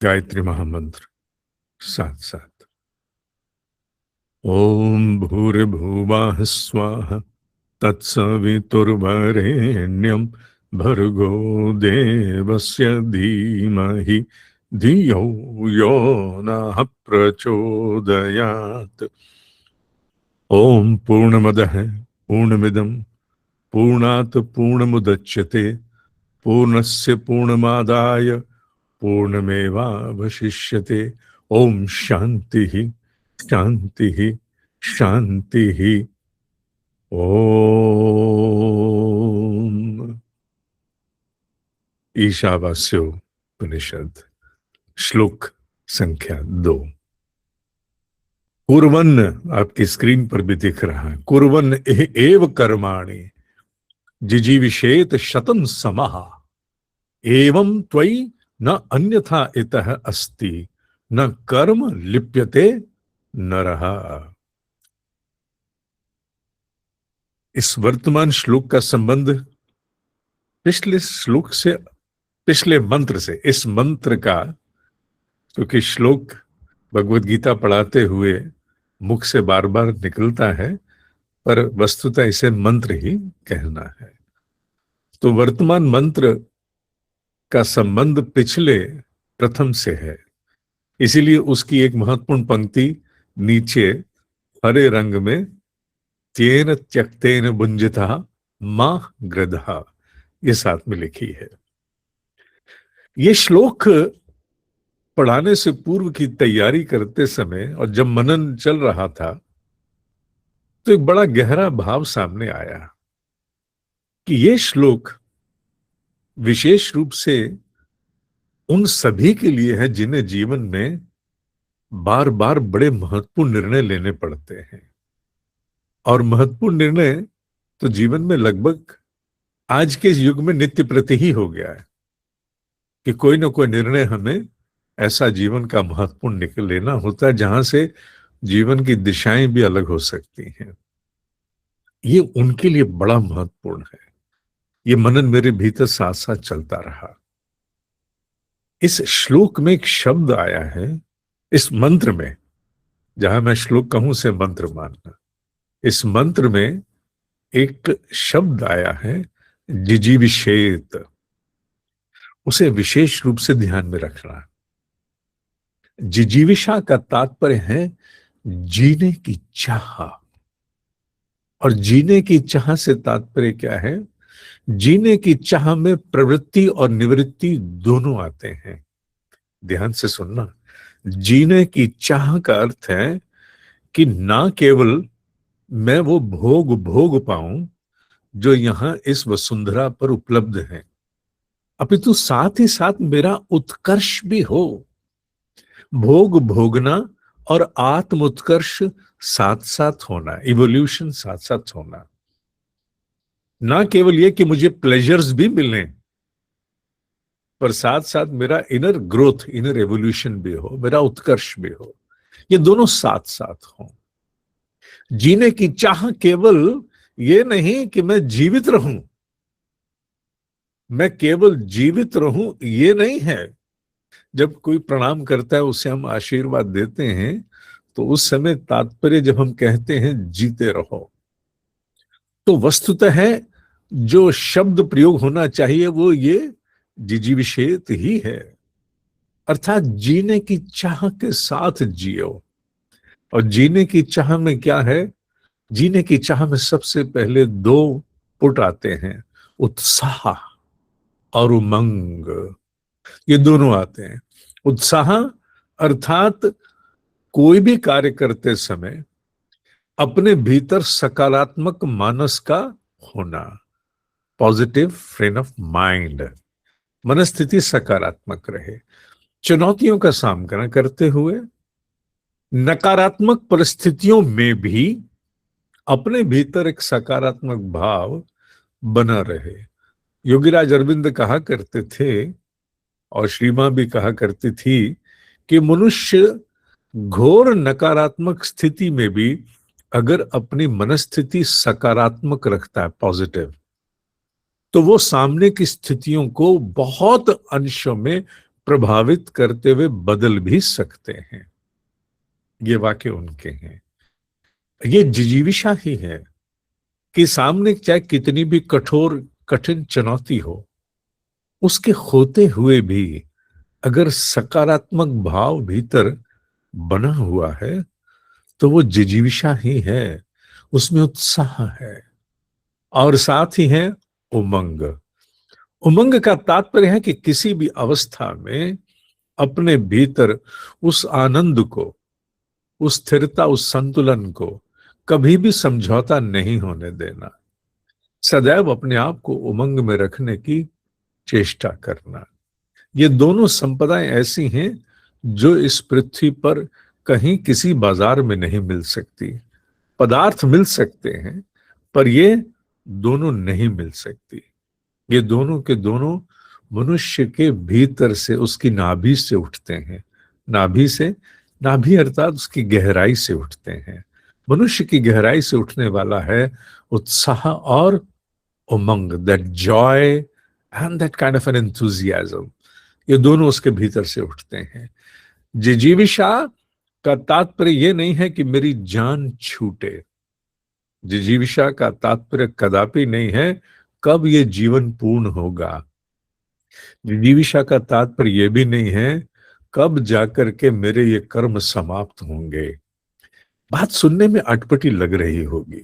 गायत्री महामंत्र साथ साथ। ओम भूर्भुवः स्वः तत्सवितुर्वरेण्यं भर्गो देवस्य धीमहि धियो यो नः प्रचोदयात्। ओम पूर्णमदः पूर्णमिदं पूर्णात् पूर्णमुदच्यते पूर्णस्य पूर्णमादाय पूर्णमेवावशिष्यते। ओम शांति शांति शांति। ओम ईशावास्योपनिषद श्लोक संख्या 2। कुर्वन्, आपकी स्क्रीन पर भी दिख रहा है, कुर्वन् एव कर्माणि जिजीविषेत शतं समः एवं त्वयि न अन्यथा इतः अस्ति न कर्म लिप्यते नरः। इस वर्तमान श्लोक का संबंध पिछले श्लोक से, पिछले मंत्र से। इस मंत्र का, क्योंकि श्लोक भगवत गीता पढ़ाते हुए मुख से बार बार निकलता है, पर वस्तुतः इसे मंत्र ही कहना है। तो वर्तमान मंत्र का संबंध पिछले प्रथम से है, इसीलिए उसकी एक महत्वपूर्ण पंक्ति नीचे हरे रंग में तेन त्यक्तेन भुंजिता मां गृधा, ये साथ में लिखी है। ये श्लोक पढ़ाने से पूर्व की तैयारी करते समय और जब मनन चल रहा था तो एक बड़ा गहरा भाव सामने आया कि ये श्लोक विशेष रूप से उन सभी के लिए है जिन्हें जीवन में बार बार बड़े महत्वपूर्ण निर्णय लेने पड़ते हैं। और महत्वपूर्ण निर्णय तो जीवन में लगभग आज के युग में नित्य प्रति ही हो गया है कि कोई ना कोई निर्णय हमें ऐसा जीवन का महत्वपूर्ण निकल लेना होता है जहां से जीवन की दिशाएं भी अलग हो सकती हैं। ये उनके लिए बड़ा महत्वपूर्ण है। ये मनन मेरे भीतर साथ साथ चलता रहा। इस श्लोक में एक शब्द आया है, इस मंत्र में, जहां मैं श्लोक कहूं से मंत्र मानना, इस मंत्र में एक शब्द आया है जिजीविषेत। उसे विशेष रूप से ध्यान में रखना। जिजीविषा का तात्पर्य है जीने की चाह, और जीने की चाह से तात्पर्य क्या है? जीने की चाह में प्रवृत्ति और निवृत्ति दोनों आते हैं। ध्यान से सुनना। जीने की चाह का अर्थ है कि ना केवल मैं वो भोग पाऊं जो यहां इस वसुंधरा पर उपलब्ध है, अपितु साथ ही साथ मेरा उत्कर्ष भी हो। भोग भोगना और आत्म उत्कर्ष साथ साथ होना, इवोल्यूशन साथ साथ होना। ना केवल ये कि मुझे प्लेजर्स भी मिलने, पर साथ साथ मेरा इनर ग्रोथ, इनर एवोल्यूशन भी हो, मेरा उत्कर्ष भी हो। ये दोनों साथ साथ हो। जीने की चाह केवल ये नहीं कि मैं जीवित रहूं, मैं केवल जीवित रहूं ये नहीं है। जब कोई प्रणाम करता है, उसे हम आशीर्वाद देते हैं, तो उस समय तात्पर्य जब हम कहते हैं जीते रहो, तो वस्तुतः है जो शब्द प्रयोग होना चाहिए वो ये जिजीविषेत ही है। अर्थात जीने की चाह के साथ जियो। और जीने की चाह में क्या है? जीने की चाह में सबसे पहले दो पुट आते हैं, उत्साह और उमंग। ये दोनों आते हैं। उत्साह अर्थात कोई भी कार्य करते समय अपने भीतर सकारात्मक मानस का होना, पॉजिटिव फ्रेम ऑफ माइंड, मनस्थिति सकारात्मक रहे। चुनौतियों का सामना करते हुए नकारात्मक परिस्थितियों में भी अपने भीतर एक सकारात्मक भाव बना रहे। योगीराज अरविंद कहा करते थे, और श्री मां भी कहा करती थी, कि मनुष्य घोर नकारात्मक स्थिति में भी अगर अपनी मनस्थिति सकारात्मक रखता है, पॉजिटिव, तो वो सामने की स्थितियों को बहुत अंशों में प्रभावित करते हुए बदल भी सकते हैं। ये वाक्य उनके हैं। ये जिजीविषा ही है कि सामने चाहे कितनी भी कठोर कठिन चुनौती हो, उसके होते हुए भी अगर सकारात्मक भाव भीतर बना हुआ है तो वो जिजीविषा ही है, उसमें उत्साह है और साथ ही है उमंग। उमंग का तात्पर्य है कि किसी भी अवस्था में अपने भीतर उस आनंद को, उस स्थिरता, उस संतुलन को कभी भी समझौता नहीं होने देना, सदैव अपने आप को उमंग में रखने की चेष्टा करना। ये दोनों संपदाएं ऐसी हैं जो इस पृथ्वी पर कहीं किसी बाजार में नहीं मिल सकती। पदार्थ मिल सकते हैं पर ये दोनों नहीं मिल सकती। ये दोनों के दोनों मनुष्य के भीतर से, उसकी नाभि से उठते हैं। नाभि से, नाभि अर्थात उसकी गहराई से उठते हैं। मनुष्य की गहराई से उठने वाला है उत्साह और उमंग, that joy and that kind of an enthusiasm. ये दोनों उसके भीतर से उठते हैं। जिजीविषा का तात्पर्य ये नहीं है कि मेरी जान छूटे। जिजीविषा का तात्पर्य कदापि नहीं है कब ये जीवन पूर्ण होगा। जिजीविषा का तात्पर्य ये भी नहीं है कब जाकर के मेरे ये कर्म समाप्त होंगे। बात सुनने में अटपटी लग रही होगी,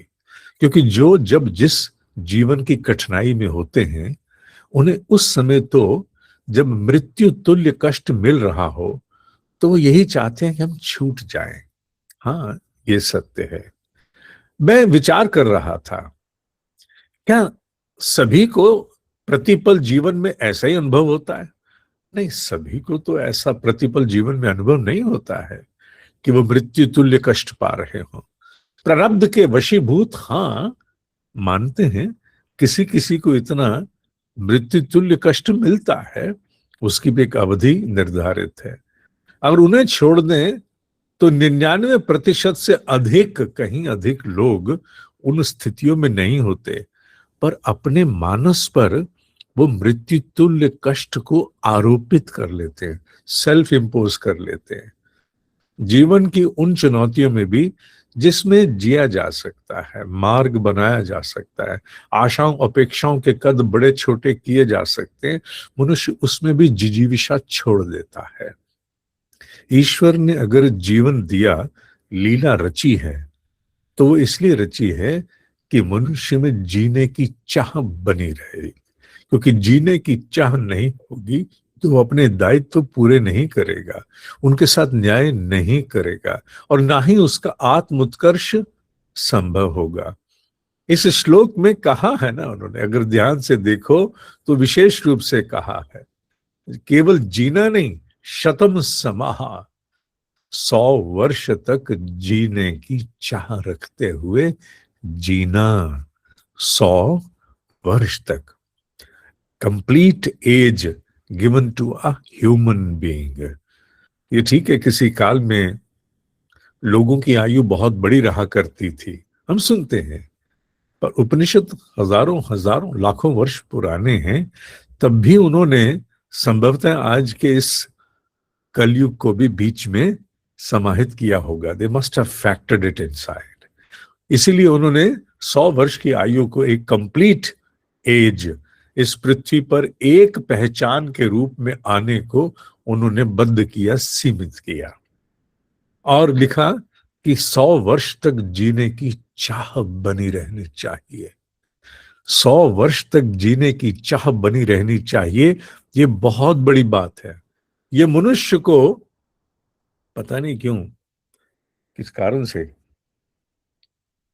क्योंकि जो जब जिस जीवन की कठिनाई में होते हैं, उन्हें उस समय तो जब मृत्यु तुल्य कष्ट मिल रहा हो तो वो यही चाहते हैं कि हम छूट जाएं। हाँ, ये सत्य है। मैं विचार कर रहा था, क्या सभी को प्रतिपल जीवन में ऐसा ही अनुभव होता है? नहीं, सभी को तो ऐसा प्रतिपल जीवन में अनुभव नहीं होता है कि वो मृत्यु तुल्य कष्ट पा रहे हो। प्रारब्ध के वशीभूत, हाँ, मानते हैं किसी किसी को इतना मृत्यु तुल्य कष्ट मिलता है, उसकी भी एक अवधि निर्धारित है। अगर उन्हें छोड़ दें तो 99% से अधिक, कहीं अधिक लोग उन स्थितियों में नहीं होते, पर अपने मानस पर वो मृत्यु तुल्य कष्ट को आरोपित कर लेते हैं, सेल्फ इम्पोज कर लेते हैं। जीवन की उन चुनौतियों में भी जिसमें जिया जा सकता है, मार्ग बनाया जा सकता है, आशाओं अपेक्षाओं के कद बड़े छोटे किए जा सकते हैं, मनुष्य उसमें भी जिजीविषा छोड़ देता है। ईश्वर ने अगर जीवन दिया, लीला रची है, तो वो इसलिए रची है कि मनुष्य में जीने की चाह बनी रहे। क्योंकि जीने की चाह नहीं होगी तो वो अपने दायित्व पूरे नहीं करेगा, उनके साथ न्याय नहीं करेगा और ना ही उसका आत्म उत्कर्ष संभव होगा। इस श्लोक में कहा है ना उन्होंने, अगर ध्यान से देखो तो विशेष रूप से कहा है, केवल जीना नहीं, शतम समाहा, 100 वर्ष तक जीने की चाह रखते हुए जीना। 100 वर्ष तक, complete age given to a human being. ये ठीक है, किसी काल में लोगों की आयु बहुत बड़ी रहा करती थी, हम सुनते हैं, पर उपनिषद हजारों हजारों लाखों वर्ष पुराने हैं, तब भी उन्होंने संभवतः आज के इस कलयुग को भी बीच में समाहित किया होगा। They must have factored it inside. इसीलिए उन्होंने 100 वर्ष की आयु को एक कंप्लीट एज, इस पृथ्वी पर एक पहचान के रूप में आने को उन्होंने बद्ध किया, सीमित किया और लिखा कि 100 वर्ष तक जीने की चाह बनी रहनी चाहिए। 100 वर्ष तक जीने की चाह बनी रहनी चाहिए, ये बहुत बड़ी बात है। ये मनुष्य को पता नहीं क्यों, किस कारण से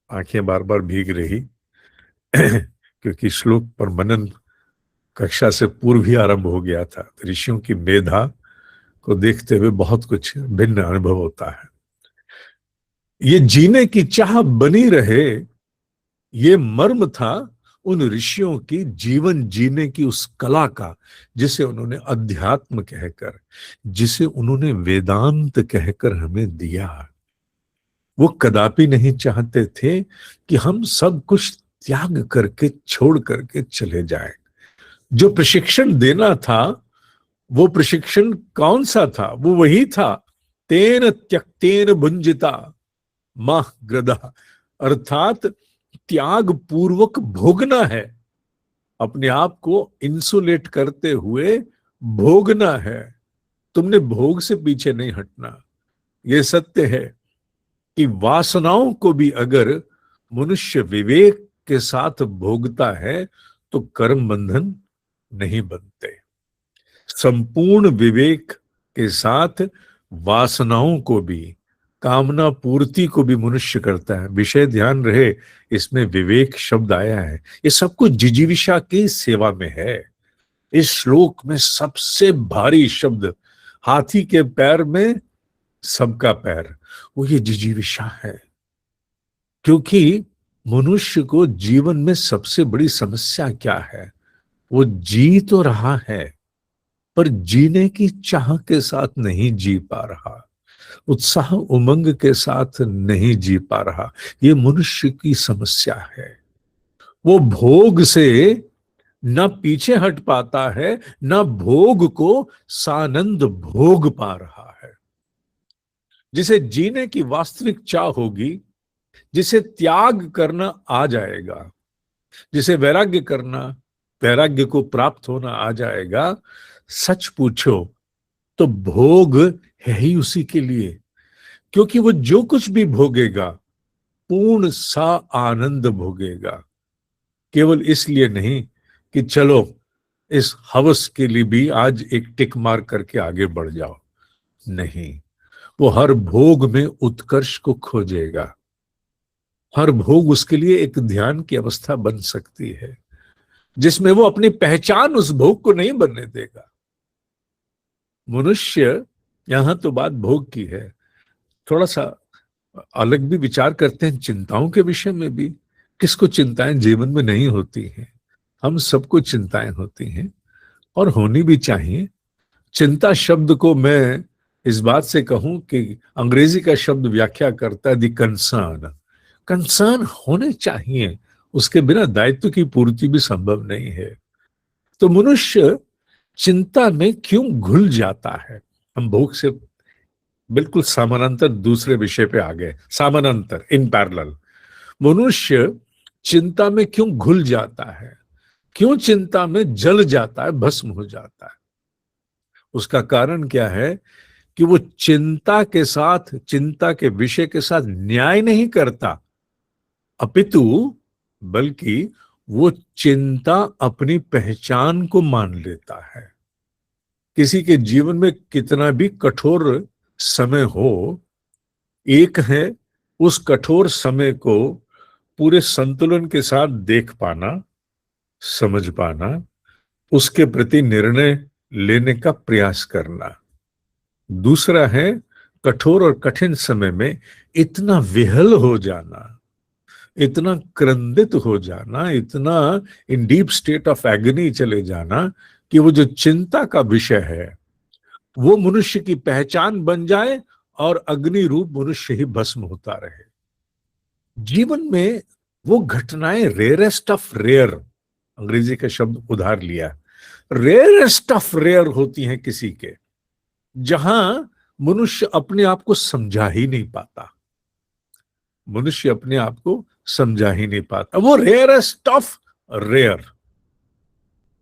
आंखें बार बार भीग रही क्योंकि श्लोक पर मनन कक्षा से पूर्व ही आरंभ हो गया था। ऋषियों की मेधा को देखते हुए बहुत कुछ भिन्न अनुभव होता है। ये जीने की चाह बनी रहे, ये मर्म था उन ऋषियों की जीवन जीने की उस कला का, जिसे उन्होंने अध्यात्म कहकर, जिसे उन्होंने वेदांत कहकर हमें दिया। वो कदापि नहीं चाहते थे कि हम सब कुछ त्याग करके, छोड़ करके चले जाएं। जो प्रशिक्षण देना था वो प्रशिक्षण कौन सा था? वो वही था, तेन त्यक्तेन भुंजिता माह ग्रदा, अर्थात त्याग पूर्वक भोगना है, अपने आप को इंसुलेट करते हुए भोगना है। तुमने भोग से पीछे नहीं हटना। यह सत्य है कि वासनाओं को भी अगर मनुष्य विवेक के साथ भोगता है तो कर्म बंधन नहीं बनते। संपूर्ण विवेक के साथ वासनाओं को भी, कामना पूर्ति को भी मनुष्य करता है। विषय ध्यान रहे, इसमें विवेक शब्द आया है। ये सब कुछ जिजीविषा की सेवा में है। इस श्लोक में सबसे भारी शब्द, हाथी के पैर में सबका पैर, वो ये जिजीविषा है। क्योंकि मनुष्य को जीवन में सबसे बड़ी समस्या क्या है? वो जी तो रहा है पर जीने की चाह के साथ नहीं जी पा रहा, उत्साह उमंग के साथ नहीं जी पा रहा। ये मनुष्य की समस्या है। वो भोग से न पीछे हट पाता है, न भोग को सानंद भोग पा रहा है। जिसे जीने की वास्तविक चाह होगी, जिसे त्याग करना आ जाएगा, जिसे वैराग्य करना, वैराग्य को प्राप्त होना आ जाएगा, सच पूछो तो भोग है ही उसी के लिए। क्योंकि वो जो कुछ भी भोगेगा पूर्ण सा आनंद भोगेगा। केवल इसलिए नहीं कि चलो इस हवस के लिए भी आज एक टिक मार करके आगे बढ़ जाओ, नहीं, वो हर भोग में उत्कर्ष को खोजेगा। हर भोग उसके लिए एक ध्यान की अवस्था बन सकती है, जिसमें वो अपनी पहचान उस भोग को नहीं बनने देगा। मनुष्य, यहां तो बात भोग की है, थोड़ा सा अलग भी विचार करते हैं चिंताओं के विषय में भी। किसको चिंताएं जीवन में नहीं होती हैं? हम सबको चिंताएं होती हैं और होनी भी चाहिए। चिंता शब्द को मैं इस बात से कहूं कि अंग्रेजी का शब्द व्याख्या करता है दी कंसर्न। कंसर्न होने चाहिए, उसके बिना दायित्व की पूर्ति भी संभव नहीं है। तो मनुष्य चिंता में क्यों घुल जाता है? हम भोग से बिल्कुल समानांतर दूसरे विषय पे आ गए, समानांतर, इन पैरेलल। मनुष्य चिंता में क्यों घुल जाता है? क्यों चिंता में जल जाता है, भस्म हो जाता है? उसका कारण क्या है कि वो चिंता के साथ, चिंता के विषय के साथ न्याय नहीं करता, अपितु बल्कि वो चिंता अपनी पहचान को मान लेता है। किसी के जीवन में कितना भी कठोर समय हो, एक है उस कठोर समय को पूरे संतुलन के साथ देख पाना, समझ पाना, उसके प्रति निर्णय लेने का प्रयास करना। दूसरा है कठोर और कठिन समय में इतना विहल हो जाना, इतना क्रंदित हो जाना, इतना इन डीप स्टेट ऑफ एगनी चले जाना कि वो जो चिंता का विषय है वो मनुष्य की पहचान बन जाए और अग्नि रूप मनुष्य ही भस्म होता रहे। जीवन में वो घटनाएं रेयरेस्ट ऑफ रेयर, अंग्रेजी का शब्द उधार लिया, रेयरेस्ट ऑफ रेयर होती हैं किसी के, जहां मनुष्य अपने आप को समझा ही नहीं पाता। मनुष्य अपने आप को समझा ही नहीं पाता, वो रेयरेस्ट ऑफ रेयर।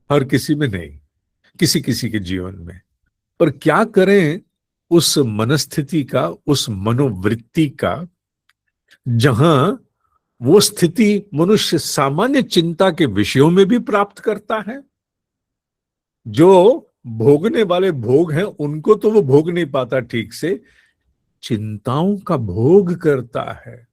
हर किसी में नहीं, किसी किसी के जीवन में। पर क्या करें उस मनस्थिति का, उस मनोवृत्ति का, जहां वो स्थिति मनुष्य सामान्य चिंता के विषयों में भी प्राप्त करता है। जो भोगने वाले भोग हैं उनको तो वो भोग नहीं पाता ठीक से, चिंताओं का भोग करता है,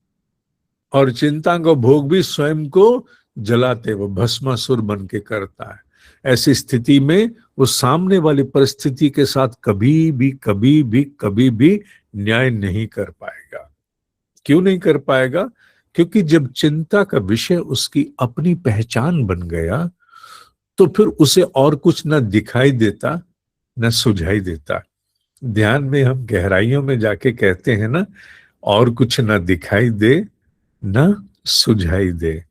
और चिंता का भोग भी स्वयं को जलाते वो भस्मासुर बन के करता है। ऐसी स्थिति में वो सामने वाली परिस्थिति के साथ कभी भी न्याय नहीं कर पाएगा। क्यों नहीं कर पाएगा? क्योंकि जब चिंता का विषय उसकी अपनी पहचान बन गया तो फिर उसे और कुछ न दिखाई देता न सुझाई देता। ध्यान में हम गहराइयों में जाके कहते हैं ना, और कुछ न दिखाई दे न सुझाई दे।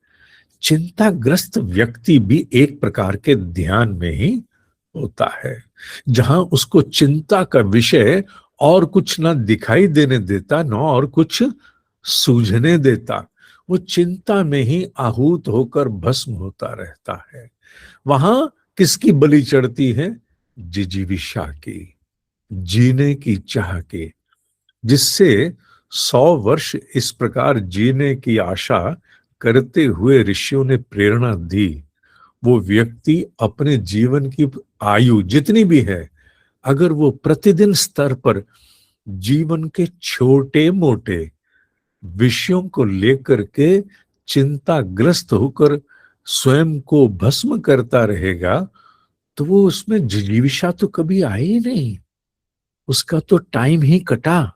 चिंताग्रस्त व्यक्ति भी एक प्रकार के ध्यान में ही होता है, जहां उसको चिंता का विषय और कुछ ना दिखाई देने देता, न और कुछ सूझने देता। वो चिंता में ही आहूत होकर भस्म होता रहता है। वहां किसकी बलि चढ़ती है? जिजीविषा की, जीने की चाह की, जिससे 100 वर्ष इस प्रकार जीने की आशा करते हुए ऋषियों ने प्रेरणा दी। वो व्यक्ति अपने जीवन की आयु जितनी भी है, अगर वो प्रतिदिन स्तर पर जीवन के छोटे मोटे विषयों को लेकर के चिंताग्रस्त होकर स्वयं को भस्म करता रहेगा, तो वो उसमें जिजीविषा तो कभी आई ही नहीं। उसका तो टाइम ही कटा,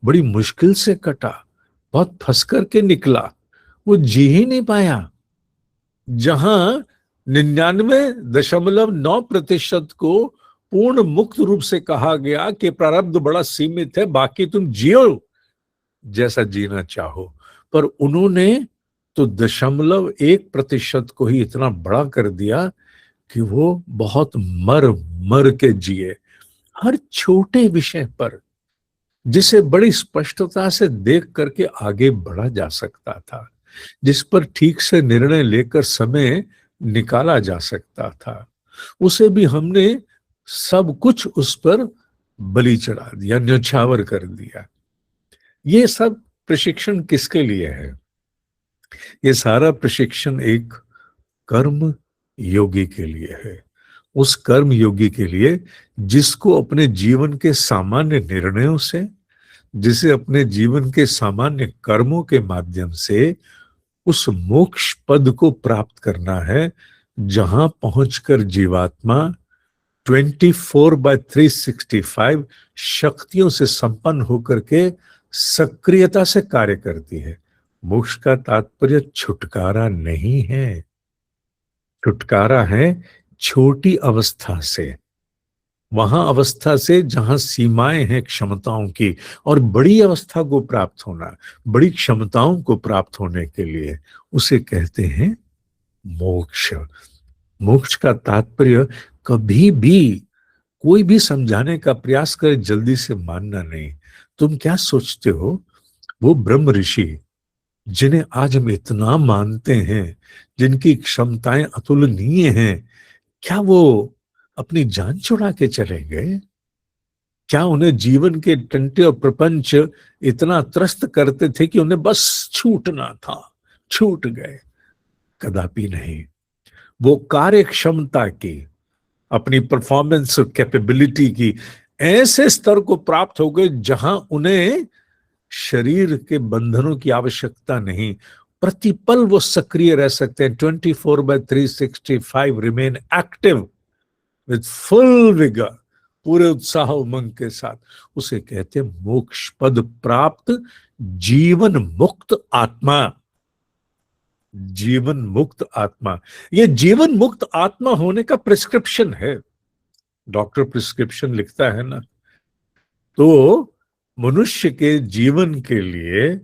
बड़ी मुश्किल से कटा, बहुत फंस करके निकला, वो जी ही नहीं पाया। जहां 99.9% को पूर्ण मुक्त रूप से कहा गया कि प्रारब्ध बड़ा सीमित है, बाकी तुम जियो जैसा जीना चाहो, पर उन्होंने तो 0.1% को ही इतना बड़ा कर दिया कि वो बहुत मर मर के जिए, हर छोटे विषय पर, जिसे बड़ी स्पष्टता से देख करके आगे बढ़ा जा सकता था, जिस पर ठीक से निर्णय लेकर समय निकाला जा सकता था, उसे भी हमने सब कुछ उस पर बलि चढ़ा दिया, न्यौछावर कर दिया। ये सब प्रशिक्षण किसके लिए है? ये सारा प्रशिक्षण एक कर्म योगी के लिए है। उस कर्म योगी के लिए जिसको अपने जीवन के सामान्य निर्णयों से, जिसे अपने जीवन के सामान्य कर्मों के माध्यम से उस मोक्ष पद को प्राप्त करना है, जहां पहुंचकर जीवात्मा 24/365 शक्तियों से संपन्न होकर के सक्रियता से कार्य करती है। मोक्ष का तात्पर्य छुटकारा नहीं है, छुटकारा है छोटी अवस्था से, वहां अवस्था से जहां सीमाएं हैं क्षमताओं की, और बड़ी अवस्था को प्राप्त होना, बड़ी क्षमताओं को प्राप्त होने के लिए उसे कहते हैं मोक्ष। मोक्ष का तात्पर्य कभी भी कोई भी समझाने का प्रयास करे जल्दी से मानना नहीं। तुम क्या सोचते हो, वो ब्रह्म ऋषि जिन्हें आज हम इतना मानते हैं, जिनकी क्षमताएं अतुलनीय हैं, क्या वो अपनी जान छुड़ा के चले गए? क्या उन्हें जीवन के टंटे और प्रपंच इतना त्रस्त करते थे कि उन्हें बस छूटना था, छूट गए? कदापि नहीं। वो कार्य क्षमता की, अपनी परफॉर्मेंस और कैपेबिलिटी की ऐसे स्तर को प्राप्त हो गए जहां उन्हें शरीर के बंधनों की आवश्यकता नहीं, प्रतिपल वो सक्रिय रह सकते हैं। 24/365 remain active with full vigour, पूरे उत्साह उमंग के साथ। उसे कहते हैं मोक्ष पद प्राप्त जीवन मुक्त आत्मा। जीवन मुक्त आत्मा, ये जीवन मुक्त आत्मा होने का प्रिस्क्रिप्शन है। डॉक्टर प्रिस्क्रिप्शन लिखता है ना, तो मनुष्य के जीवन के लिए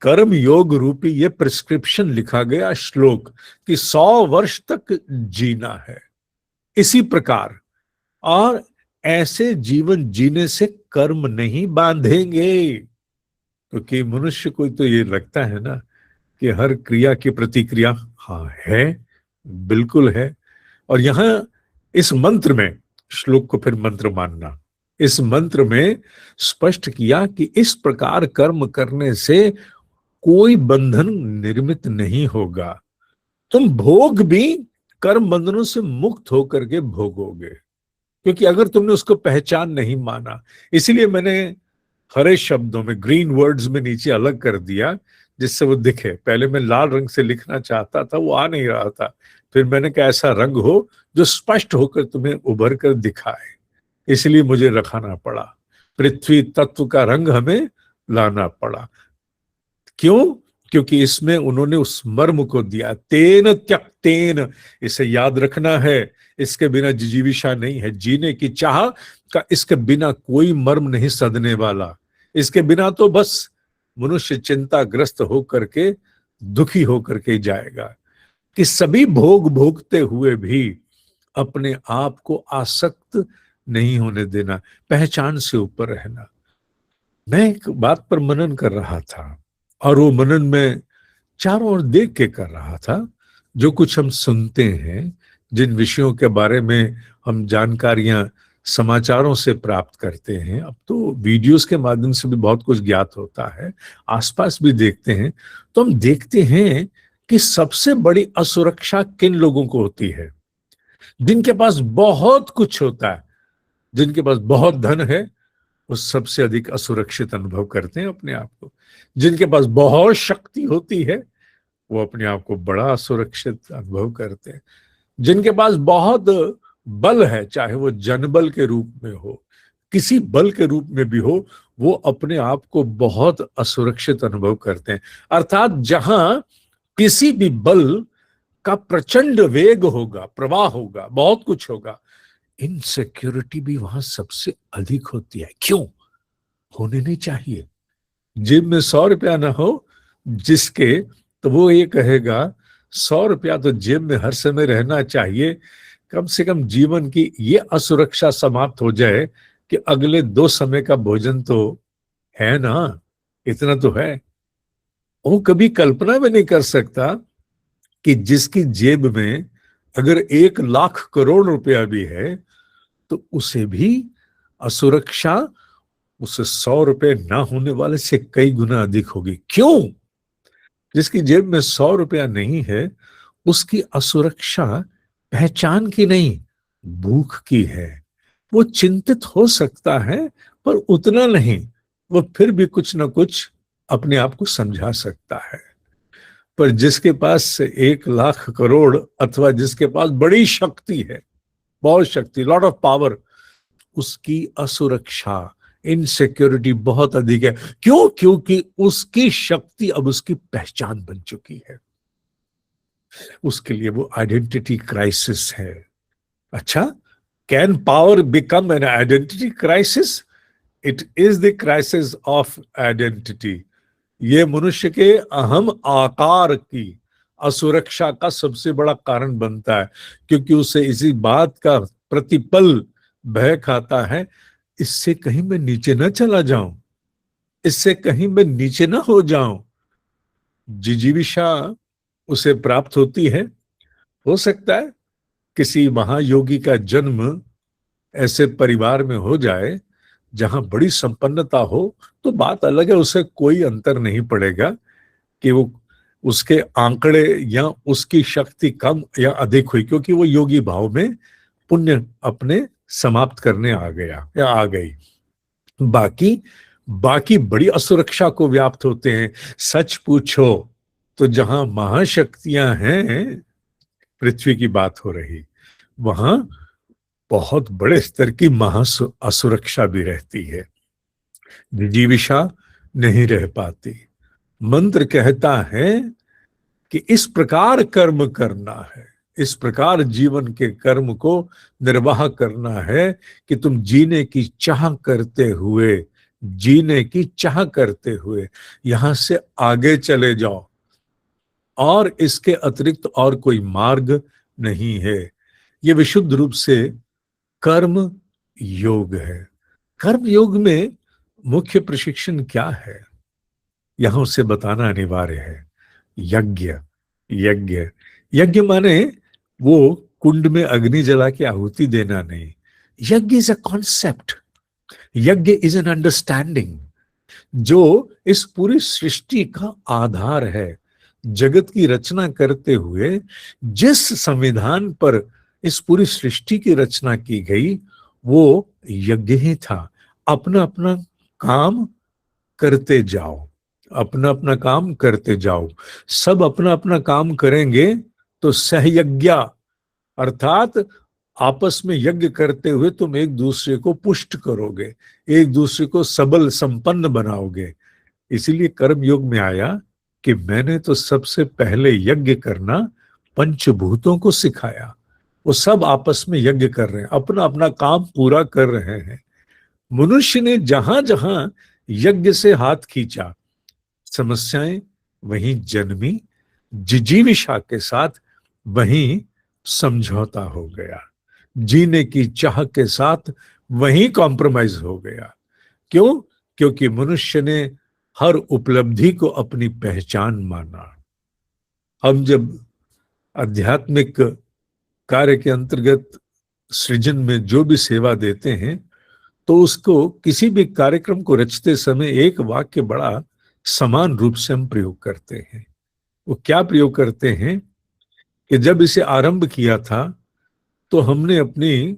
कर्म योग रूपी ये प्रिस्क्रिप्शन लिखा गया श्लोक कि 100 वर्ष तक जीना है इसी प्रकार, और ऐसे जीवन जीने से कर्म नहीं बांधेंगे। क्योंकि मनुष्य को तो ये लगता है ना कि हर क्रिया की प्रतिक्रिया, हाँ है, बिल्कुल है। और यहां इस मंत्र में, श्लोक को फिर मंत्र मानना, इस मंत्र में स्पष्ट किया कि इस प्रकार कर्म करने से कोई बंधन निर्मित नहीं होगा। तुम भोग भी कर्म बंधनों से मुक्त होकर के भोगोगे, क्योंकि अगर तुमने उसको पहचान नहीं माना। इसीलिए मैंने हरे शब्दों में, ग्रीन वर्ड्स में नीचे अलग कर दिया जिससे वो दिखे। पहले मैं लाल रंग से लिखना चाहता था, वो आ नहीं रहा था। फिर मैंने कहा ऐसा रंग हो जो स्पष्ट होकर तुम्हें उभर कर दिखाए, इसलिए मुझे रखाना पड़ा। पृथ्वी तत्व का रंग हमें लाना पड़ा। क्यों? क्योंकि इसमें उन्होंने उस मर्म को दिया, तेन त्यक्तेन। इसे याद रखना है, इसके बिना जिजीविषा नहीं है, जीने की चाह का इसके बिना कोई मर्म नहीं सदने वाला। इसके बिना तो बस मनुष्य चिंताग्रस्त होकर के, दुखी होकर के जाएगा कि सभी भोग भोगते हुए भी अपने आप को आसक्त नहीं होने देना, पहचान से ऊपर रहना। मैं एक बात पर मनन कर रहा था, और वो मनन में चारों ओर देख के कर रहा था। जो कुछ हम सुनते हैं, जिन विषयों के बारे में हम जानकारियां समाचारों से प्राप्त करते हैं, अब तो वीडियोस के माध्यम से भी बहुत कुछ ज्ञात होता है, आसपास भी देखते हैं, तो हम देखते हैं कि सबसे बड़ी असुरक्षा किन लोगों को होती है? जिनके पास बहुत कुछ होता है, जिनके पास बहुत धन है, वो सबसे अधिक असुरक्षित अनुभव करते हैं अपने आप को। जिनके पास बहुत शक्ति होती है, वो अपने आप को बड़ा असुरक्षित अनुभव करते हैं। जिनके पास बहुत बल है, चाहे वो जनबल के रूप में हो, किसी बल के रूप में भी हो, वो अपने आप को बहुत असुरक्षित अनुभव करते हैं। अर्थात जहां किसी भी बल का प्रचंड वेग होगा, प्रवाह होगा, बहुत कुछ होगा, इनसिक्योरिटी भी वहां सबसे अधिक होती है। क्यों? होने नहीं चाहिए। जेब में 100 रुपया ना हो जिसके, तो वो ये कहेगा 100 रुपया तो जेब में हर समय रहना चाहिए, कम से कम जीवन की ये असुरक्षा समाप्त हो जाए कि अगले 2 समय का भोजन तो है ना, इतना तो है। वो कभी कल्पना में नहीं कर सकता कि जिसकी जेब में अगर 1 लाख करोड़ रुपया भी है, तो उसे भी असुरक्षा उससे 100 रुपए ना होने वाले से कई गुना अधिक होगी। क्यों? जिसकी जेब में 100 रुपया नहीं है, उसकी असुरक्षा पहचान की नहीं, भूख की है। वो चिंतित हो सकता है, पर उतना नहीं। वो फिर भी कुछ ना कुछ अपने आप को समझा सकता है। पर जिसके पास 1 लाख करोड़, अथवा जिसके पास बड़ी शक्ति है, बहुत शक्ति, लॉट ऑफ पावर, उसकी असुरक्षा, इनसिक्योरिटी बहुत अधिक है। क्यों? क्योंकि उसकी शक्ति अब उसकी पहचान बन चुकी है। उसके लिए वो आइडेंटिटी क्राइसिस है। अच्छा, can power become an identity crisis? It is the crisis of identity. ये मनुष्य के अहम आकार की असुरक्षा का सबसे बड़ा कारण बनता है, क्योंकि उसे इसी बात का प्रतिपल भय खाता है, इससे कहीं मैं नीचे ना चला जाऊं, इससे कहीं मैं नीचे ना हो जाऊं। जिजीविषा उसे प्राप्त होती है। हो सकता है किसी महायोगी का जन्म ऐसे परिवार में हो जाए जहां बड़ी संपन्नता हो, तो बात अलग है, उसे कोई अंतर नहीं पड़ेगा कि वो उसके आंकड़े या उसकी शक्ति कम या अधिक हुई, क्योंकि वो योगी भाव में पुण्य अपने समाप्त करने आ गया या आ गई। बाकी बाकी बड़ी असुरक्षा को व्याप्त होते हैं। सच पूछो तो जहां महाशक्तियां हैं, पृथ्वी की बात हो रही, वहां बहुत बड़े स्तर की असुरक्षा भी रहती है। जिजीविषा नहीं रह पाती। मंत्र कहता है कि इस प्रकार कर्म करना है, इस प्रकार जीवन के कर्म को निर्वाह करना है कि तुम जीने की चाह करते हुए, जीने की चाह करते हुए यहां से आगे चले जाओ, और इसके अतिरिक्त और कोई मार्ग नहीं है। ये विशुद्ध रूप से कर्म योग है। कर्म योग में मुख्य प्रशिक्षण क्या है, यहां उसे बताना अनिवार्य है। यज्ञ। यज्ञ यज्ञ माने वो कुंड में अग्नि जला के आहुति देना नहीं। यज्ञ इज अ कॉन्सेप्ट, यज्ञ इज एन अंडरस्टैंडिंग, जो इस पूरी सृष्टि का आधार है। जगत की रचना करते हुए जिस संविधान पर इस पूरी सृष्टि की रचना की गई, वो यज्ञ ही था। अपना अपना काम करते जाओ, अपना अपना काम करते जाओ। सब अपना अपना काम करेंगे तो सहयज्ञा, अर्थात आपस में यज्ञ करते हुए तुम एक दूसरे को पुष्ट करोगे, एक दूसरे को सबल संपन्न बनाओगे। इसीलिए कर्म योग में आया कि मैंने तो सबसे पहले यज्ञ करना पंचभूतों को सिखाया। वो सब आपस में यज्ञ कर रहे हैं, अपना अपना काम पूरा कर रहे हैं। मनुष्य ने जहां जहां यज्ञ से हाथ खींचा, समस्याएं वहीं जन्मी, जिजीविषा के साथ वहीं समझौता हो गया। जीने की चाह के साथ वहीं कॉम्प्रोमाइज हो गया। क्यों? क्योंकि मनुष्य ने हर उपलब्धि को अपनी पहचान माना। हम जब आध्यात्मिक कार्य के अंतर्गत सृजन में जो भी सेवा देते हैं, तो उसको किसी भी कार्यक्रम को रचते समय एक वाक्य बड़ा समान रूप से हम प्रयोग करते हैं। वो क्या प्रयोग करते हैं कि जब इसे आरंभ किया था तो हमने अपनी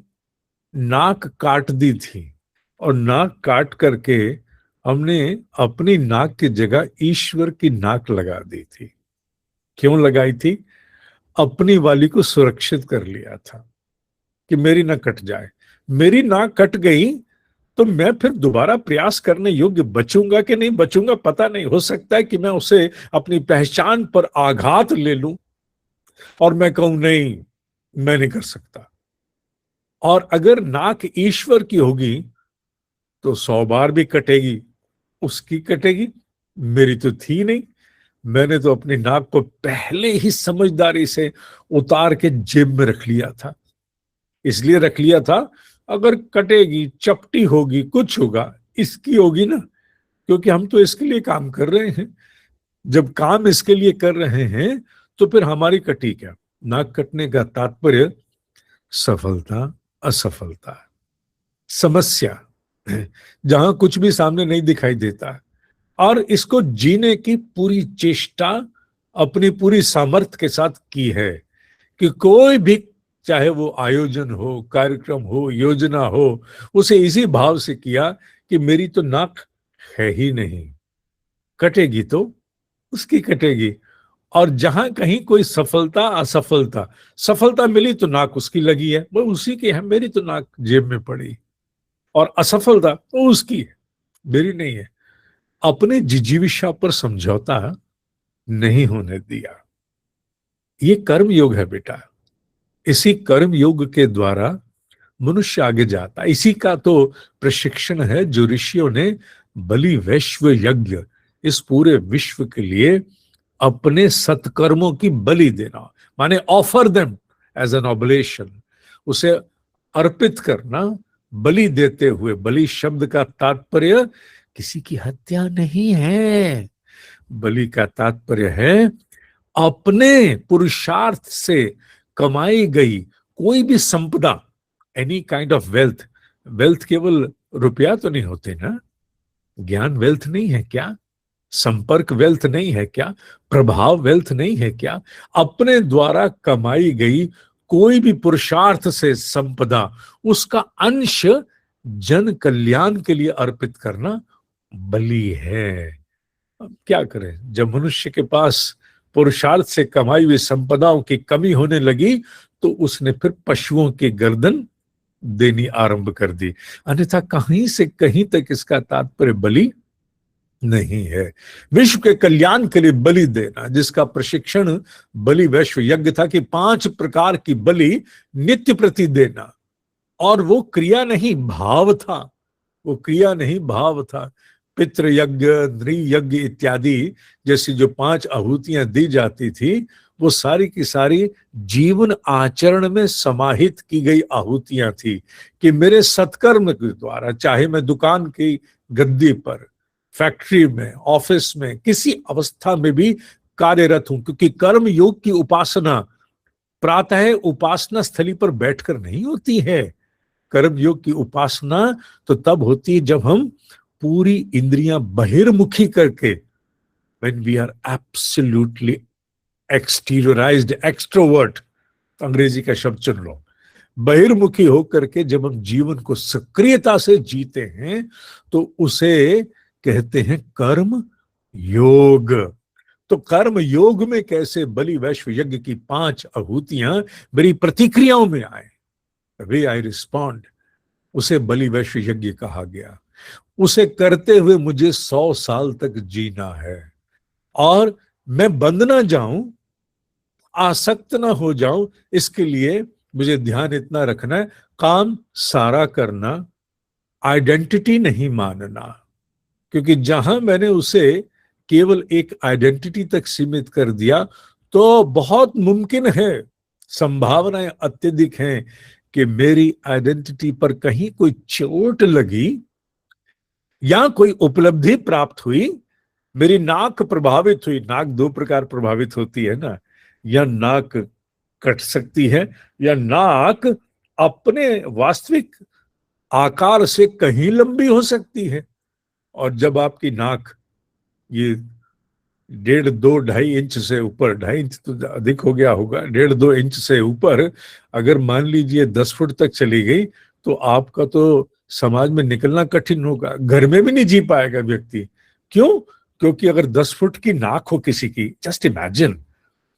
नाक काट दी थी, और नाक काट करके हमने अपनी नाक की जगह ईश्वर की नाक लगा दी थी। क्यों लगाई थी? अपनी वाली को सुरक्षित कर लिया था कि मेरी ना कट जाए। मेरी नाक कट गई तो मैं फिर दोबारा प्रयास करने योग्य बचूंगा कि नहीं बचूंगा पता नहीं। हो सकता है कि मैं उसे अपनी पहचान पर आघात ले लूं और मैं कहूं नहीं, मैं नहीं कर सकता। और अगर नाक ईश्वर की होगी तो 100 बार भी कटेगी, उसकी कटेगी, मेरी तो थी नहीं। मैंने तो अपनी नाक को पहले ही समझदारी से उतार के जेब में रख लिया था। इसलिए रख लिया था, अगर कटेगी, चपटी होगी, कुछ होगा, इसकी होगी ना, क्योंकि हम तो इसके लिए काम कर रहे हैं। जब काम इसके लिए कर रहे हैं तो फिर हमारी कटी क्या? नाक कटने का तात्पर्य सफलता, असफलता, समस्या, जहां कुछ भी सामने नहीं दिखाई देता, और इसको जीने की पूरी चेष्टा अपनी पूरी सामर्थ्य के साथ की है कि कोई भी, चाहे वो आयोजन हो, कार्यक्रम हो, योजना हो, उसे इसी भाव से किया कि मेरी तो नाक है ही नहीं, कटेगी तो उसकी कटेगी। और जहां कहीं कोई सफलता, असफलता, सफलता मिली तो नाक उसकी लगी है, वो उसी की है, मेरी तो नाक जेब में पड़ी। और असफलता वो उसकी है, मेरी नहीं है। अपने जिजीविषा पर समझौता नहीं होने दिया। ये कर्म योग है बेटा। इसी कर्म योग के द्वारा मनुष्य आगे जाता। इसी का तो प्रशिक्षण है जो ऋषियों ने बलि वैश्व यज्ञ, इस पूरे विश्व के लिए अपने सत्कर्मों की बलि देना, माने offer them as an oblation, उसे अर्पित करना, बलि देते हुए। बलि शब्द का तात्पर्य किसी की हत्या नहीं है। बलि का तात्पर्य है अपने पुरुषार्थ से कमाई गई कोई भी संपदा, any kind of wealth. Wealth केवल रुपया तो नहीं होते ना, ज्ञान वेल्थ नहीं है क्या? संपर्क वेल्थ नहीं है क्या? प्रभाव वेल्थ नहीं है क्या? अपने द्वारा कमाई गई कोई भी पुरुषार्थ से संपदा, उसका अंश जन कल्याण के लिए अर्पित करना बलि है। अब क्या करें, जब मनुष्य के पास पुरुषार्थ से कमाई हुई संपदाओं की कमी होने लगी तो उसने फिर पशुओं की गर्दन देनी आरंभ कर दी। अन्यथा कहीं से कहीं तक इसका तात्पर्य बलि नहीं है। विश्व के कल्याण के लिए बलि देना, जिसका प्रशिक्षण बलि वैश्व यज्ञ था कि 5 प्रकार की बलि नित्य प्रति देना। और वो क्रिया नहीं भाव था, वो क्रिया नहीं भाव था। पितृ यज्ञ, नृ यज्ञ इत्यादि जैसी जो 5 आहुतियां दी जाती थी, वो सारी की सारी जीवन आचरण में समाहित की गई आहुतियां थी कि मेरे सत्कर्म के द्वारा, चाहे मैं दुकान की गद्दी पर, फैक्ट्री में, ऑफिस में, किसी अवस्था में भी कार्यरत हूं, क्योंकि कर्म योग की उपासना प्रातः उपासना स्थली पर बैठकर नहीं होती है। कर्म योग की उपासना तो तब होती है जब हम पूरी इंद्रियां बहिर्मुखी करके, when we are absolutely exteriorized, extrovert, अंग्रेजी का शब्द चुन लो, बहिर्मुखी होकर के जब हम जीवन को सक्रियता से जीते हैं तो उसे कहते हैं कर्म योग। तो कर्म योग में कैसे बलि वैश्व यज्ञ की 5 आहुतियां मेरी प्रतिक्रियाओं में आए, वे आई रिस्पॉन्ड, उसे बलि वैश्व यज्ञ कहा गया। उसे करते हुए मुझे 100 साल तक जीना है, और मैं बंद ना जाऊं, आसक्त ना हो जाऊं, इसके लिए मुझे ध्यान इतना रखना है, काम सारा करना, आइडेंटिटी नहीं मानना। क्योंकि जहां मैंने उसे केवल एक आइडेंटिटी तक सीमित कर दिया तो बहुत मुमकिन है, संभावनाएं अत्यधिक हैं कि मेरी आइडेंटिटी पर कहीं कोई चोट लगी या कोई उपलब्धि प्राप्त हुई, मेरी नाक प्रभावित हुई, नाक दो प्रकार प्रभावित होती है ना, या नाक कट सकती है या नाक अपने वास्तविक आकार से कहीं लंबी हो सकती है। और जब आपकी नाक ये 1.5-2-2.5 इंच से ऊपर, 2.5 इंच तो अधिक हो गया होगा, 1.5-2 इंच से ऊपर अगर मान लीजिए 10 फुट तक चली गई तो आपका तो समाज में निकलना कठिन होगा, घर में भी नहीं जी पाएगा व्यक्ति। क्यों? क्योंकि अगर 10 फुट की नाक हो किसी की, जस्ट इमेजिन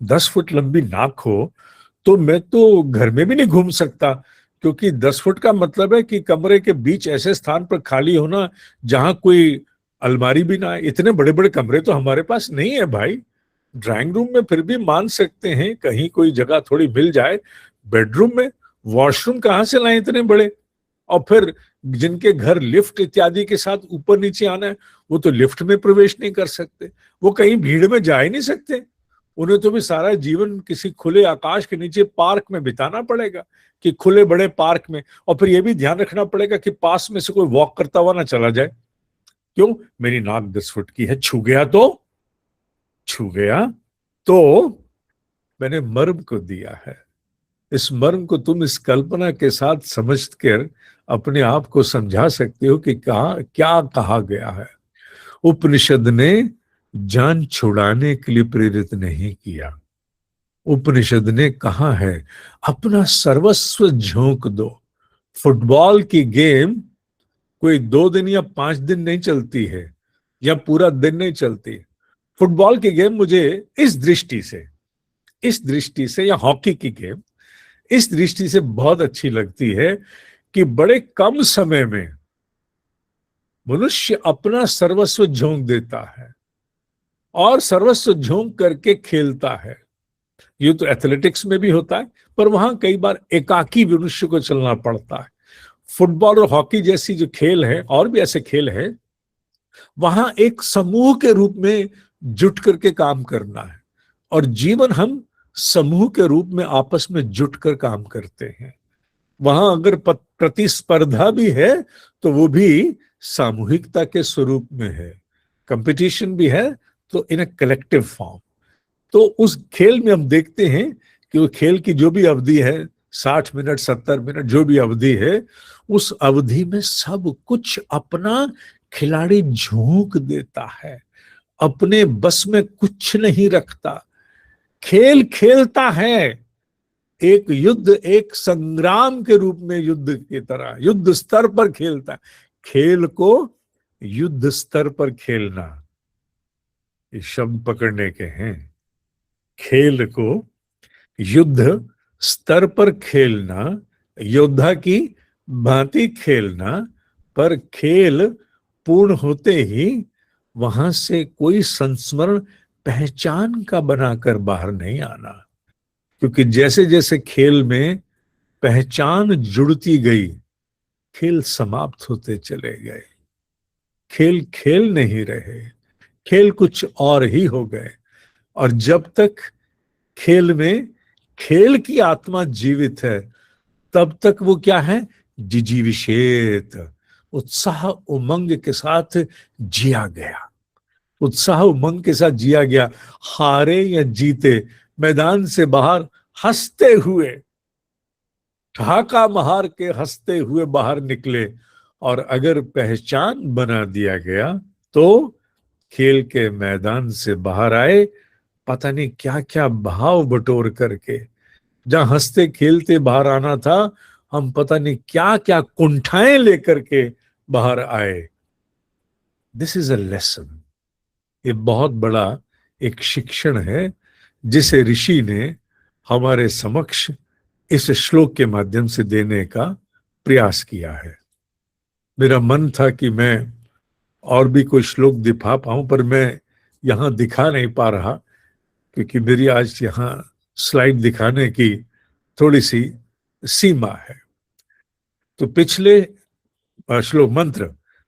10 फुट लंबी नाक हो, तो मैं तो घर में भी नहीं घूम सकता, क्योंकि 10 फुट का मतलब है कि कमरे के बीच ऐसे स्थान पर खाली होना जहां कोई अलमारी भी ना है। इतने बड़े बड़े कमरे तो हमारे पास नहीं है भाई। ड्राइंग रूम में फिर भी मान सकते हैं, कहीं कोई जगह थोड़ी मिल जाए। बेडरूम में वॉशरूम कहाँ से लाए इतने बड़े? और फिर जिनके घर लिफ्ट इत्यादि के साथ ऊपर नीचे आना है, वो तो लिफ्ट में प्रवेश नहीं कर सकते, वो कहीं भीड़ में जा ही नहीं सकते। उन्हें तो भी सारा जीवन किसी खुले आकाश के नीचे पार्क में बिताना पड़ेगा, कि खुले बड़े पार्क में। और फिर यह भी ध्यान रखना पड़ेगा कि पास में से कोई वॉक करता हुआ ना चला जाए। क्यों? मेरी नाक 10 फुट की है, छू गया तो मैंने मर्म को दिया है। इस मर्म को तुम इस कल्पना के साथ समझ कर अपने आप को समझा सकते हो कि क्या कहा गया है। उपनिषद ने जान छुड़ाने के लिए प्रेरित नहीं किया। उपनिषद ने कहा है अपना सर्वस्व झोंक दो। फुटबॉल की गेम कोई 2 दिन या 5 दिन नहीं चलती है, या पूरा दिन नहीं चलती। फुटबॉल की गेम मुझे इस दृष्टि से या हॉकी की गेम इस दृष्टि से बहुत अच्छी लगती है कि बड़े कम समय में मनुष्य अपना सर्वस्व झोंक देता है और सर्वस्व झोंक करके खेलता है। ये तो एथलेटिक्स में भी होता है, पर वहां कई बार एकाकी मनुष्य को चलना पड़ता है। फुटबॉल और हॉकी जैसी जो खेल है, और भी ऐसे खेल है, वहां एक समूह के रूप में जुट करके काम करना है। और जीवन हम समूह के रूप में आपस में जुटकर काम करते हैं। वहां अगर प्रतिस्पर्धा भी है तो वो भी सामूहिकता के स्वरूप में है। कंपटीशन भी है तो इन अ कलेक्टिव फॉर्म। तो उस खेल में हम देखते हैं कि वो खेल की जो भी अवधि है, 60 मिनट 70 मिनट जो भी अवधि है, उस अवधि में सब कुछ अपना खिलाड़ी झोंक देता है, अपने बस में कुछ नहीं रखता, खेल खेलता है। एक युद्ध, एक संग्राम के रूप में, युद्ध की तरह युद्ध स्तर पर खेलता है। खेल को युद्ध स्तर पर खेलना, ये शब्द पकड़ने के हैं। खेल को युद्ध स्तर पर खेलना, योद्धा की भांति खेलना, पर खेल पूर्ण होते ही वहां से कोई संस्मरण पहचान का बनाकर बाहर नहीं आना। क्योंकि जैसे जैसे खेल में पहचान जुड़ती गई, खेल समाप्त होते चले गए। खेल खेल नहीं रहे, खेल कुछ और ही हो गए। और जब तक खेल में खेल की आत्मा जीवित है, तब तक वो क्या है? जिजीविषेत, उत्साह उमंग के साथ जिया गया। उत्साह उमंग के साथ जिया गया। हारे या जीते, मैदान से बाहर हंसते हुए, ठहाका मार के हंसते हुए बाहर निकले। और अगर पहचान बना दिया गया तो खेल के मैदान से बाहर आए, पता नहीं क्या क्या भाव बटोर करके। जहां हंसते खेलते बाहर आना था, हम पता नहीं क्या क्या कुंठाएं लेकर के बाहर आए। This is a lesson. ये बहुत बड़ा एक शिक्षण है जिसे ऋषि ने हमारे समक्ष इस श्लोक के माध्यम से देने का प्रयास किया है। मेरा मन था कि मैं और भी कोई श्लोक दिखा पाऊं, पर मैं यहां दिखा नहीं पा रहा, क्योंकि मेरी आज यहां स्लाइड दिखाने की थोड़ी सी सीमा है। तो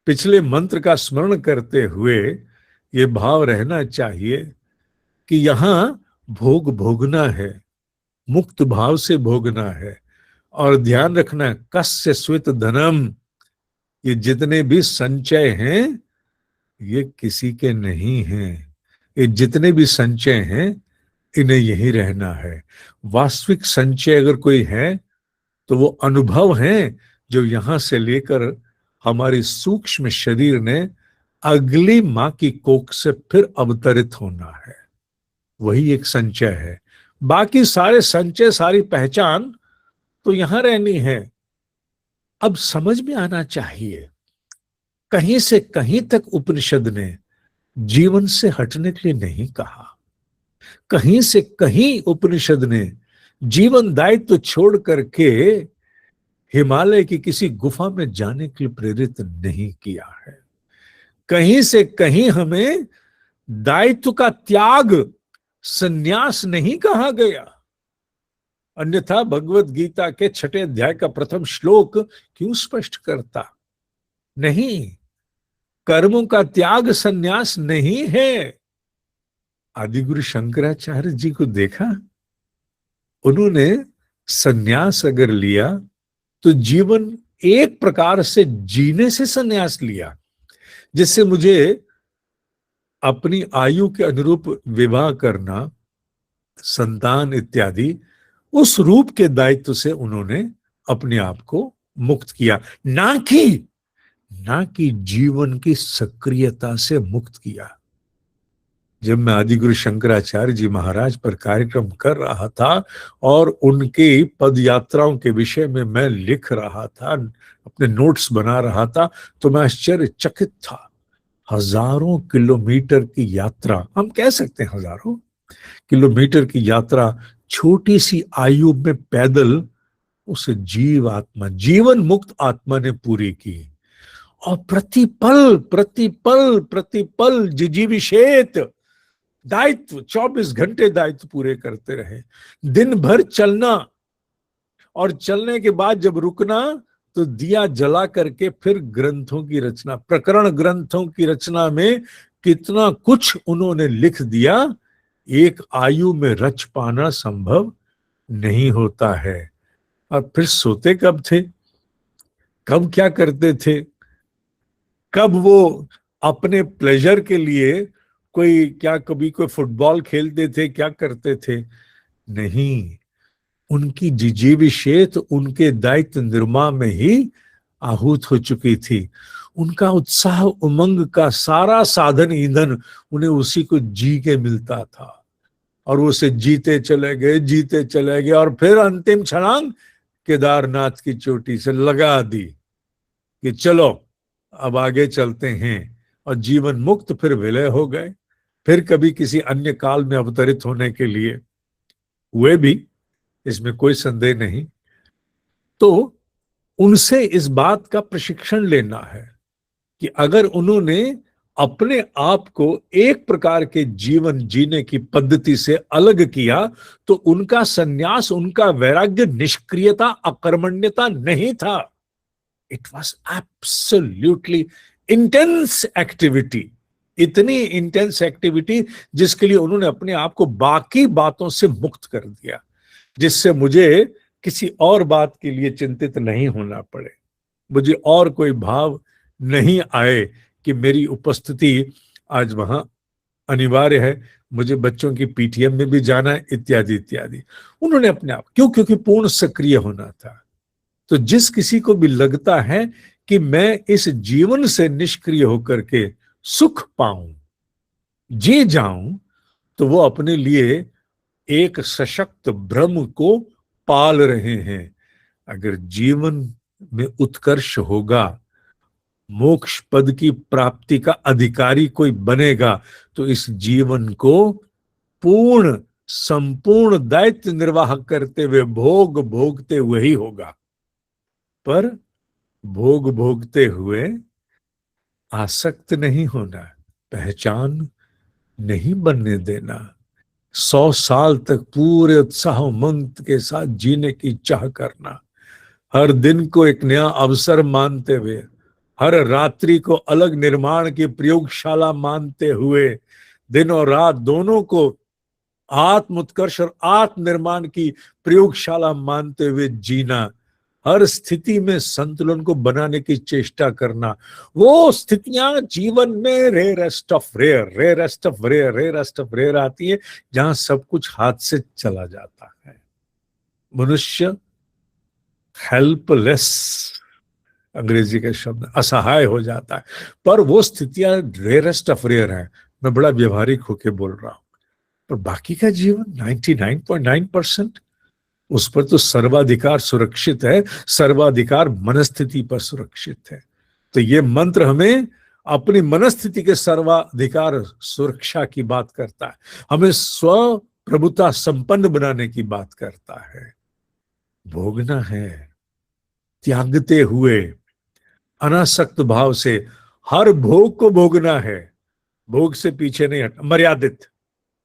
पिछले मंत्र का स्मरण करते हुए ये भाव रहना चाहिए कि यहां भोग भोगना है, मुक्त भाव से भोगना है। और ध्यान रखना, कस्य स्वित धनम, ये जितने भी संचय हैं ये किसी के नहीं हैं। ये जितने भी संचय हैं इन्हें यही रहना है। वास्तविक संचय अगर कोई है तो वो अनुभव है जो यहां से लेकर हमारी सूक्ष्म शरीर ने अगली मां की कोख से फिर अवतरित होना है, वही एक संचय है। बाकी सारे संचय, सारी पहचान तो यहां रहनी है। अब समझ में आना चाहिए, कहीं से कहीं तक उपनिषद ने जीवन से हटने के लिए नहीं कहा। कहीं से कहीं उपनिषद ने जीवन दायित्व छोड़ करके हिमालय की किसी गुफा में जाने के लिए प्रेरित नहीं किया है। कहीं से कहीं हमें दायित्व का त्याग, संन्यास नहीं कहा गया। अन्यथा भगवत गीता के 6 अध्याय का प्रथम श्लोक क्यों स्पष्ट करता? नहीं, कर्मों का त्याग संन्यास नहीं है। आदिगुरु शंकराचार्य जी को देखा, उन्होंने संन्यास अगर लिया तो जीवन एक प्रकार से जीने से संन्यास लिया, जिससे मुझे अपनी आयु के अनुरूप विवाह करना, संतान इत्यादि, उस रूप के दायित्व से उन्होंने अपने आप को मुक्त किया, ना कि जीवन की सक्रियता से मुक्त किया। जब मैं आदिगुरु शंकराचार्य जी महाराज पर कार्यक्रम कर रहा था और उनके पद यात्राओं के विषय में मैं लिख रहा था, अपने नोट्स बना रहा था, तो मैं आश्चर्यचकित था। हजारों किलोमीटर की यात्रा, हम कह सकते हैं हजारों किलोमीटर की यात्रा, छोटी सी आयु में पैदल उस जीव आत्मा, जीवन मुक्त आत्मा ने पूरी की। और प्रतिपल प्रतिपल प्रतिपल जिजीविषेत दायित्व, 24 घंटे दायित्व पूरे करते रहे। दिन भर चलना, और चलने के बाद जब रुकना तो दिया जला करके फिर ग्रंथों की रचना, प्रकरण ग्रंथों की रचना में कितना कुछ उन्होंने लिख दिया। एक आयु में रच पाना संभव नहीं होता है। और फिर सोते कब थे, कब क्या करते थे, कब वो अपने प्लेजर के लिए कोई क्या, कभी कोई फुटबॉल खेलते थे, क्या करते थे? नहीं, उनकी जिजीविषेत उनके दायित्व निर्वाह में ही आहूत हो चुकी थी। उनका उत्साह उमंग का सारा साधन ईंधन उन्हें उसी को जी के मिलता था, और वो उसे जीते चले गए और फिर अंतिम छलांग केदारनाथ की चोटी से लगा दी कि चलो अब आगे चलते हैं, और जीवन मुक्त फिर विलय हो गए। फिर कभी किसी अन्य काल में अवतरित होने के लिए हुए भी, इसमें कोई संदेह नहीं। तो उनसे इस बात का प्रशिक्षण लेना है कि अगर उन्होंने अपने आप को एक प्रकार के जीवन जीने की पद्धति से अलग किया तो उनका संन्यास, उनका वैराग्य निष्क्रियता, अकर्मण्यता नहीं था। It was absolutely intense activity, इतनी इंटेंस एक्टिविटी जिसके लिए उन्होंने अपने आप को बाकी बातों से मुक्त कर दिया, जिससे मुझे किसी और बात के लिए चिंतित नहीं होना पड़े, मुझे और कोई भाव नहीं आए कि मेरी उपस्थिति आज वहां अनिवार्य है, मुझे बच्चों की पीटीएम में भी जाना है, इत्यादि इत्यादि। उन्होंने अपने आप, क्योंकि पूर्ण सक्रिय होना था। तो जिस किसी को भी लगता है कि मैं इस जीवन से निष्क्रिय होकर के सुख पाऊं, जी जाऊं, तो वो अपने लिए एक सशक्त भ्रम को पाल रहे हैं। अगर जीवन में उत्कर्ष होगा, मोक्ष पद की प्राप्ति का अधिकारी कोई बनेगा, तो इस जीवन को पूर्ण संपूर्ण दायित्व निर्वाह करते हुए, भोग भोगते हुए ही होगा। पर भोग भोगते हुए आसक्त नहीं होना, पहचान नहीं बनने देना, 100 साल तक पूरे उत्साह उमंग के साथ जीने की चाह करना, हर दिन को एक नया अवसर मानते हुए, हर रात्रि को अलग निर्माण की प्रयोगशाला मानते हुए, दिन और रात दोनों को आत्म उत्कर्ष और आत्म निर्माण की प्रयोगशाला मानते हुए जीना, हर स्थिति में संतुलन को बनाने की चेष्टा करना, वो स्थितियां जीवन में rarest of rare, rarest of rare, rarest of rare आती है जहां सब कुछ हाथ से चला जाता है। मनुष्य हेल्पलेस, अंग्रेजी का शब्द, असहाय हो जाता है। पर वो स्थितियां रेयरेस्ट ऑफ रेयर है। मैं बड़ा व्यवहारिक होके बोल रहा हूं, पर बाकी का जीवन 99.9% उस पर तो सर्वाधिकार सुरक्षित है, सर्वाधिकार मनस्थिति पर सुरक्षित है। तो ये मंत्र हमें अपनी मनस्थिति के सर्वाधिकार सुरक्षा की बात करता है, हमें स्व प्रभुता संपन्न बनाने की बात करता है। भोगना है त्यागते हुए, अनासक्त भाव से, हर भोग को भोगना है, भोग से पीछे नहीं हट, मर्यादित,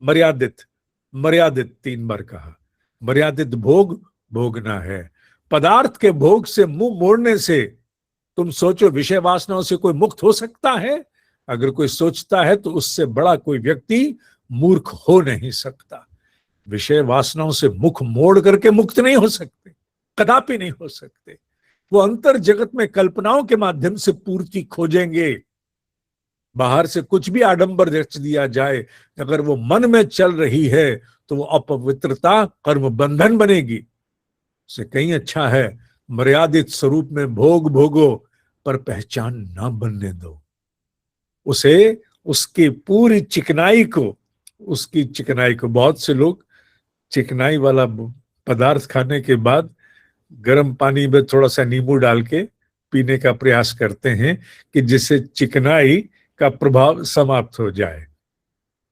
मर्यादित, मर्यादित 3 बार कहा। मर्यादित भोग भोगना है। पदार्थ के भोग से मुंह मोड़ने से, तुम सोचो विषय वासनाओं से कोई मुक्त हो सकता है? अगर कोई सोचता है तो उससे बड़ा कोई व्यक्ति मूर्ख हो नहीं सकता। विषय वासनाओं से मुख मोड़ करके मुक्त नहीं हो सकते, कदापि नहीं हो सकते। वो अंतर जगत में कल्पनाओं के माध्यम से पूर्ति खोजेंगे। बाहर से कुछ भी आडंबर रच दिया जाए, अगर वो मन में चल रही है तो वो अपवित्रता कर्म बंधन बनेगी। से कहीं अच्छा है मर्यादित स्वरूप में भोग भोगो, पर पहचान ना बनने दो उसे, उसकी पूरी चिकनाई को, उसकी चिकनाई को। बहुत से लोग चिकनाई वाला पदार्थ खाने के बाद गर्म पानी में थोड़ा सा नींबू डाल के पीने का प्रयास करते हैं कि जिससे चिकनाई का प्रभाव समाप्त हो जाए।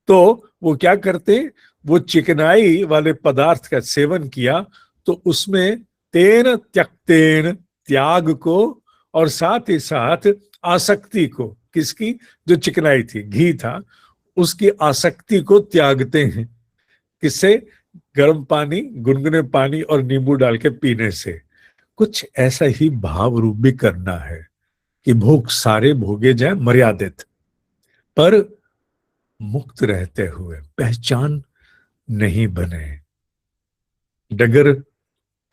तो वो क्या करते, वो चिकनाई वाले पदार्थ का सेवन किया तो उसमें तेन त्यक्तेन, त्याग को, और साथ ही साथ आसक्ति को, किसकी, जो चिकनाई थी, घी था, उसकी आसक्ति को त्यागते हैं। किससे? गर्म पानी, गुनगुने पानी और नींबू डाल के पीने से। कुछ ऐसा ही भाव रूप भी करना है कि भोग सारे भोगे जाए मर्यादित, पर मुक्त रहते हुए, पहचान नहीं बने। डगर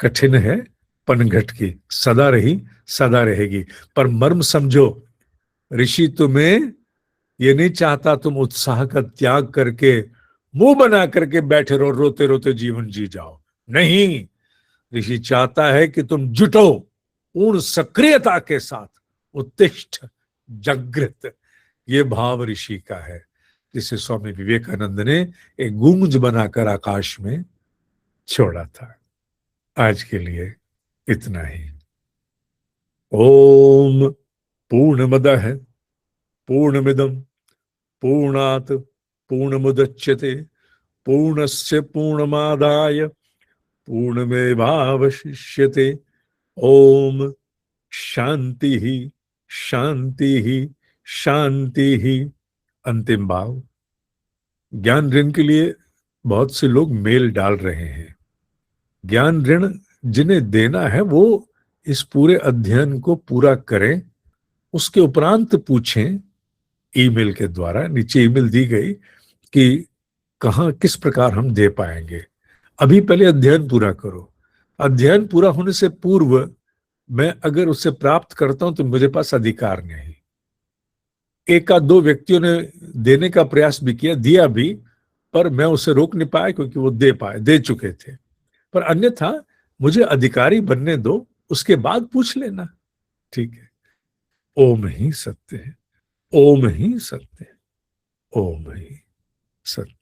कठिन है पनघट की, सदा रही सदा रहेगी, पर मर्म समझो। ऋषि तुम्हें ये नहीं चाहता तुम उत्साह का त्याग करके मुंह बना करके बैठे रहो, रोते रोते जीवन जी जाओ। नहीं, ऋषि चाहता है कि तुम जुटो पूर्ण सक्रियता के साथ, उत्तिष्ठ जागृत। ये भाव ऋषि का है, जिसे स्वामी विवेकानंद ने एक गूंज बनाकर आकाश में छोड़ा था। आज के लिए इतना ही। ओम पूर्णमदः पूर्णमिदं पूर्णात् पूर्णमुदच्यते पूर्णस्य पूर्णमादाय पूर्णमेवावशिष्यते। ओम शांति ही शांति ही शांति ही। अंतिम भाव। ज्ञान ऋण के लिए बहुत से लोग मेल डाल रहे हैं। ज्ञान ऋण जिन्हें देना है वो इस पूरे अध्ययन को पूरा करें, उसके उपरांत पूछें ईमेल के द्वारा। नीचे ईमेल दी गई कि कहां किस प्रकार हम दे पाएंगे। अभी पहले अध्ययन पूरा करो। अध्ययन पूरा होने से पूर्व मैं अगर उसे प्राप्त करता हूं तो मेरे पास अधिकार नहीं। 1-2 व्यक्तियों ने देने का प्रयास भी किया, दिया भी, पर मैं उसे रोक नहीं पाया क्योंकि वो दे चुके थे। पर अन्यथा मुझे अधिकारी बनने दो, उसके बाद पूछ लेना। ठीक है। ओम ही सत्य है, ओम ही सत्य है, ओम ही सत्य।